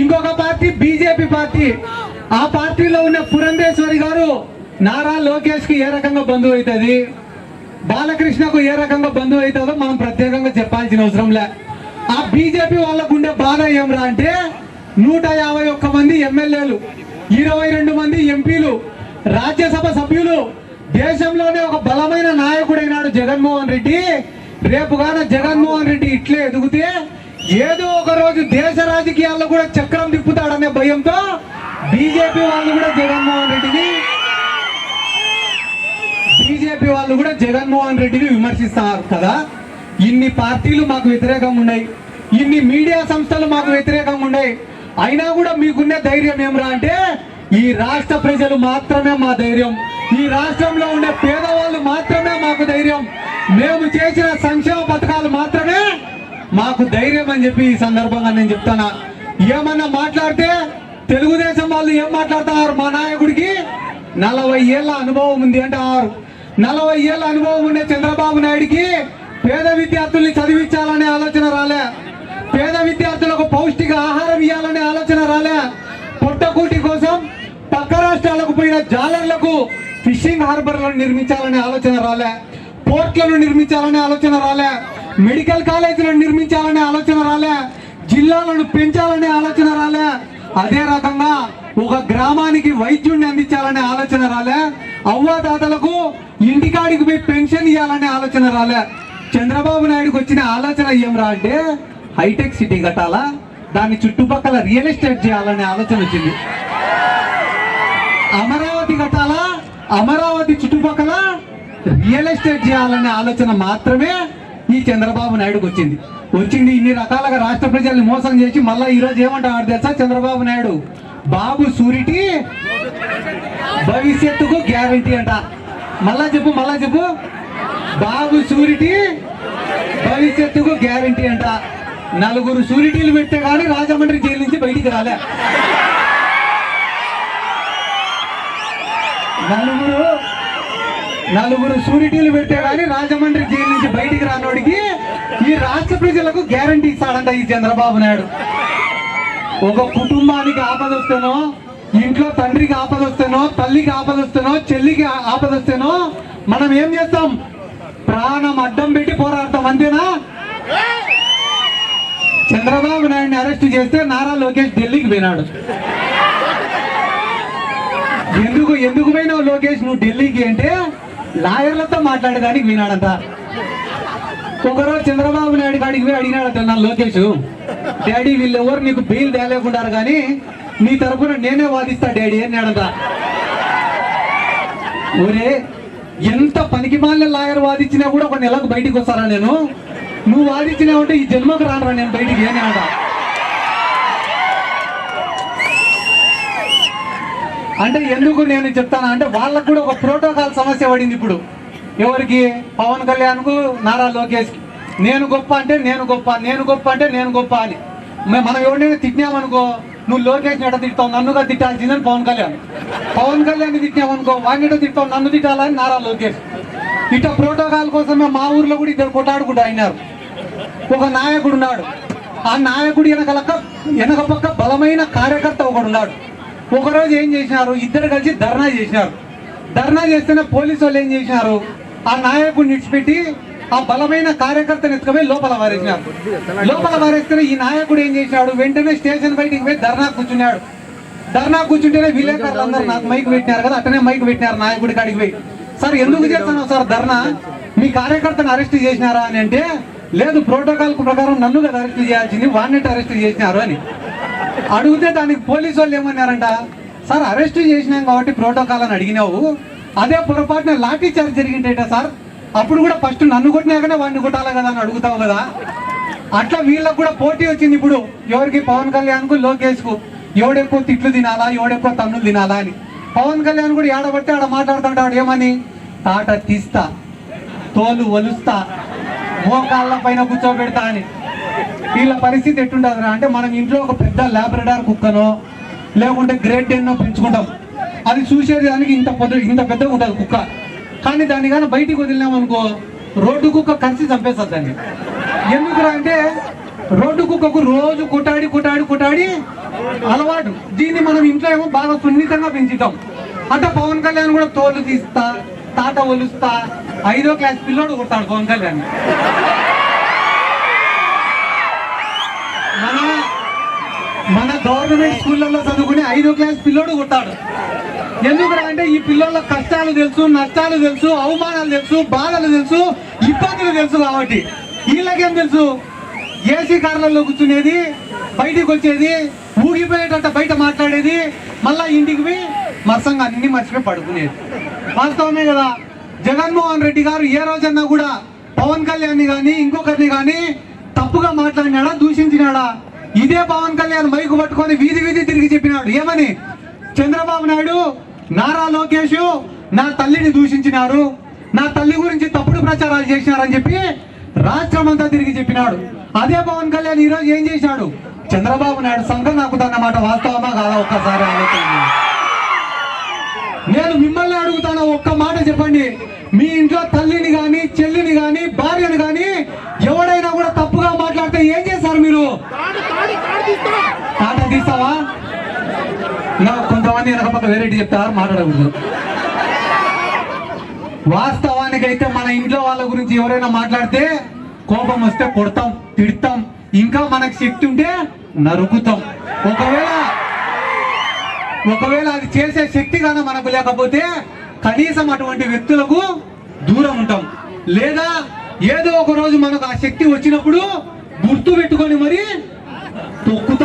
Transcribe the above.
ఇంకొక party BJP party. ఆ పార్టీలో ఉన్న పురంధేశ్వరి గారు నారా లోకేష్ కి ఏ రకంగా బంధువు అవుతుంది, బాలకృష్ణకు ఏ రకంగా బంధువు అవుతుందో మనం ప్రత్యేకంగా చెప్పాల్సిన అవసరం లే. ఆ బీజేపీ వాళ్ళకు ఉండే బాధ ఏమరా అంటే 151 మంది ఎమ్మెల్యేలు, 22 మంది ఎంపీలు, రాజ్యసభ సభ్యులు, దేశంలోనే ఒక బలమైన నాయకుడైనాడు జగన్మోహన్ రెడ్డి. రేపు గాన జగన్మోహన్ రెడ్డి ఇట్లే ఎదుగుతే ఏదో ఒక రోజు దేశ రాజకీయాల్లో కూడా చక్రం తిప్పుతాడనే భయంతో బీజేపీ వాళ్ళు కూడా జగన్మోహన్ రెడ్డిని విమర్శిస్తారు కదా. ఇన్ని పార్టీలు మాకు వ్యతిరేకంగా ఉన్నాయి, ఇన్ని మీడియా సంస్థలు మాకు వ్యతిరేకంగా ఉన్నాయి, అయినా కూడా మీకున్న ధైర్యం ఏమరా అంటే ఈ రాష్ట్ర ప్రజలు మాత్రమే మా ధైర్యం, ఈ రాష్ట్రంలో ఉండే పేదవాళ్ళు మాత్రమే మాకు ధైర్యం, మేము చేసిన సంక్షేమ పథకాలు మాత్రమే మాకు ధైర్యం అని చెప్పి ఈ సందర్భంగా నేను చెప్తానా. ఏమన్నా మాట్లాడితే తెలుగుదేశం వాళ్ళు ఏం మాట్లాడుతున్నారు, మా నాయకుడికి 40 ఏళ్ల అనుభవం ఉంది అంటారు. 40 ఏళ్ల అనుభవం ఉండే చంద్రబాబు నాయుడికి పేద విద్యార్థుల్ని చదివించాలనే ఆలోచన రాలే, పేద విద్యార్థులకు పౌష్టిక ఆహారం ఇవ్వాలనే ఆలోచన రాలే, పొట్టకూటి కోసం పక్క రాష్ట్రాలకు పోయిన జాలర్లకు ఫిషింగ్ హార్బర్లను నిర్మించాలనే ఆలోచన రాలే, పోర్ట్లను నిర్మించాలనే ఆలోచన రాలే, మెడికల్ కాలేజీలను నిర్మించాలనే ఆలోచన రాలే, జిల్లాలను పెంచాలనే ఆలోచన రాలే, అదే రకంగా ఒక గ్రామానికి వైద్యుడిని అందించాలనే ఆలోచన రాలే, అవ్వాతాతలకు ఇంటికాడికి పోయి పెన్షన్ ఇవ్వాలనే ఆలోచన రాలే. చంద్రబాబు నాయుడుకి వచ్చిన ఆలోచన ఏమరా అంటే హైటెక్ సిటీ కట్టాలా, దాని చుట్టుపక్కల రియల్ ఎస్టేట్ చేయాలనే ఆలోచన వచ్చింది. అమరావతి కట్టాలా, అమరావతి చుట్టుపక్కల రియల్ ఎస్టేట్ చేయాలనే ఆలోచన మాత్రమే ఈ చంద్రబాబు నాయుడుకి వచ్చింది. ఇన్ని రకాలుగా రాష్ట్ర ప్రజల్ని మోసం చేసి మళ్ళా ఈరోజు ఏమంటారు తెలుసా చంద్రబాబు నాయుడు, బాబు సూరిటీ భవిష్యత్తుకు గ్యారంటీ అంట. మళ్ళా చెప్పు బాబు సూరిటీ భవిష్యత్తుకు గ్యారంటీ అంట. 4 సూరిటీలు పెడితే కానీ రాజమండ్రి జైలు నుంచి బయటికి రాలే. 4 సూరిటీలు పెడితే కానీ రాజమండ్రి జైలు నుంచి బయటికి రానోడికి ఈ రాష్ట్ర ప్రజలకు గ్యారంటీ ఇస్తాడంట ఈ చంద్రబాబు నాయుడు. ఒక కుటుంబానికి ఆపద వస్తేనో, ఇంట్లో తండ్రికి ఆపద వస్తేనో, తల్లికి ఆపద వస్తేనో, చెల్లికి ఆపద వస్తేనో మనం ఏం చేస్తాం, ప్రాణం అడ్డం పెట్టి పోరాడతాం, అంతేనా? చంద్రబాబు నాయుడిని అరెస్ట్ చేస్తే నారా లోకేష్ ఢిల్లీకి పోయినాడు. ఎందుకు పోయినావు లోకేష్ నువ్వు ఢిల్లీకి అంటే లాయర్లతో మాట్లాడేదానికి వినాడంట. ఒకరోజు చంద్రబాబు నాయుడు కాడికి పోయి అడిగినాడంట నా లోకేష్, డాడీ వీళ్ళెవరు నీకు బెయిల్ తేలేకుంటారు కానీ నీ తరఫున నేనే వాదిస్తా డాడీ అన్నాడంట. ఒరే ఎంత పనికి మాలిన లాయర్ వాదించినా కూడా ఒక నెలకు బయటికి వస్తారా నేను, నువ్వు వాదించినావంటే ఈ జన్మకు రానరా నేను బయటికి అన్నాడ. అంటే ఎందుకు నేను చెప్తాను అంటే వాళ్ళకు కూడా ఒక ప్రోటోకాల్ సమస్య పడింది ఇప్పుడు. ఎవరికి? పవన్ కళ్యాణ్కు, నారా లోకేష్కి. నేను గొప్ప అంటే నేను గొప్ప, నేను గొప్ప అంటే నేను గొప్ప అని. మనం ఎవరినైనా తిట్టినామనుకో, నువ్వు లోకేష్ని ఎట తిట్టావు, నన్నుగా తిట్టాల్సిందని పవన్ కళ్యాణ్ని తిట్టినామనుకో, వాడిని తిట్టావు, నన్ను తిట్టాలని నారా లోకేష్. ఇట్లా ప్రోటోకాల్ కోసమే మా ఊర్లో కూడా ఇద్దరు కొట్టాడుకుంటూ అయినారు. ఒక నాయకుడు ఉన్నాడు, ఆ నాయకుడు వెనక పక్క బలమైన కార్యకర్త ఒకడు ఉన్నాడు. ఒకరోజు ఏం చేసినారు, ఇద్దరు కలిసి ధర్నా చేసినారు. ధర్నా చేస్తేనే పోలీసు వాళ్ళు ఏం చేసినారు, ఆ నాయకుడిని విడిచిపెట్టి ఆ బలమైన కార్యకర్తను ఎత్తుకుపోయి లోపల వారేసినారు. లోపల వారేస్తేనే ఈ నాయకుడు ఏం చేసినాడు, వెంటనే స్టేషన్ బయటికి పోయి ధర్నా కూర్చున్నాడు. ధర్నా కూర్చుంటేనే విలేకరులు అందరూ నాకు మైక్ పెట్టినారు కదా, అట్టనే మైక్ పెట్టినారు నాయకుడి కాడికి పోయి, సార్ ఎందుకు చేస్తున్నావు సార్ ధర్నా, మీ కార్యకర్తను అరెస్ట్ చేసినారా అని అంటే, లేదు ప్రోటోకాల్ ప్రకారం నన్ను కదా అరెస్ట్ చేయాల్సింది, వాడిని అరెస్ట్ చేసినారు అని అడిగితే దానికి పోలీసు వాళ్ళు ఏమన్నారంట, సార్ అరెస్ట్ చేసినాం కాబట్టి ప్రోటోకాల్ అని అడిగినావు, అదే పొరపాటున లాఠీ చార్జ్ జరిగిందేట సార్, అప్పుడు కూడా ఫస్ట్ నన్ను కొట్టినాకనే వాడిని కొట్టాలి కదా అని అడుగుతావు కదా. అట్లా వీళ్ళకు కూడా పోటీ వచ్చింది ఇప్పుడు, ఎవరికి? పవన్ కళ్యాణ్కు, లోకేష్కు. ఎవడెక్కువ తిట్లు తినాలా, ఎవడెక్కువ తన్నులు తినాలా అని. పవన్ కళ్యాణ్ కూడా ఏడబట్టి ఆడ మాట్లాడుతుంటాడు ఏమని, తాట తీస్తా, తోలు ఒలుస్తా, మోకాళ్ళ పైన కూర్చోబెడతా అని. వీళ్ళ పరిస్థితి ఎట్టుంటుందిరా అంటే, మనం ఇంట్లో ఒక పెద్ద లాబ్రడార్ కుక్కనో లేకుంటే గ్రేట్ డెన్నో పెంచుకుంటాం, అది చూసేదానికి ఇంత పెద్దగా ఉంటుంది కుక్క, కానీ దాన్ని కానీ బయటికి వదిలినామనుకో రోడ్డు కుక్క కలిసి చంపేస్తుంది దాన్ని. ఎందుకురా అంటే రోడ్డు కుక్కకు రోజు కుటాడి అలవాటు. దీన్ని మనం ఇంట్లో ఏమో బాగా సున్నితంగా పెంచుతాం. అంటే పవన్ కళ్యాణ్ కూడా తోలు తీస్తా, తాట ఒలుస్తా, 5వ క్లాస్ పిల్లోడు కొడతాడు పవన్ కళ్యాణ్. మన గవర్నమెంట్ స్కూళ్ళల్లో చదువుకుని 5వ క్లాస్ పిల్లోడు కొట్టాడు. ఎందుకురా అంటే ఈ పిల్లల కష్టాలు తెలుసు, నష్టాలు తెలుసు, అవమానాలు తెలుసు, బాధలు తెలుసు, ఇబ్బందులు తెలుసు. కాబట్టి వీళ్ళకేం తెలుసు? ఏసీ కార్లలో కూర్చునేది, బయటికి వచ్చేది, ఊగిపోయేటట్టు బయట మాట్లాడేది, మళ్ళా ఇంటికి పోయి మరసంగా అన్ని మర్చిపోయి పడుకునేది. వాస్తవమే కదా. జగన్మోహన్ రెడ్డి గారు ఏ రోజన్నా కూడా పవన్ కళ్యాణ్ కానీ ఇంకొకరిని కానీ తప్పుగా మాట్లాడినాడా, దూషించినాడా? ఇదే పవన్ కళ్యాణ్ మైకు పట్టుకొని వీధి వీధి తిరిగి చెప్పినాడు. ఏమని? చంద్రబాబు నాయుడు, నారా లోకేష్ నా తల్లిని దూషించినారు, నా తల్లి గురించి తప్పుడు ప్రచారాలు చేసినారని చెప్పి రాష్ట్రం అంతా తిరిగి చెప్పినాడు. అదే పవన్ కళ్యాణ్ ఈ రోజు ఏం చేశాడు? చంద్రబాబు నాయుడు సంఘం నాకుతానమాట. వాస్తవమా కాదా? ఒక్కసారి ఆలోచించండి. నేను మిమ్మల్ని అడుగుతాను, ఒక్క మాట చెప్పండి. మీ ఇంట్లో తల్లిని కానీ, చెల్లిని కానీ, భార్యను కానీ ఎవడైనా కూడా తప్పుగా మాట్లాడితే ఏం చేస్తారు మీరు? తాట తీస్తావా? కొంతమంది వెనక వెరైటీ చెప్తారు, మాట్లాడకూడదు. వాస్తవానికైతే మన ఇంట్లో వాళ్ళ గురించి ఎవరైనా మాట్లాడితే కోపం వస్తే కొడతాం, తిడతాం, ఇంకా మనకు శక్తి ఉంటే నరుకుతాం. ఒకవేళ అది చేసే శక్తి కానీ మనకు లేకపోతే కనీసం అటువంటి వ్యక్తులకు దూరం ఉంటాం. లేదా ఏదో ఒక రోజు మనకు ఆ శక్తి వచ్చినప్పుడు గుర్తు పెట్టుకొని మరి తొక్కుతాం.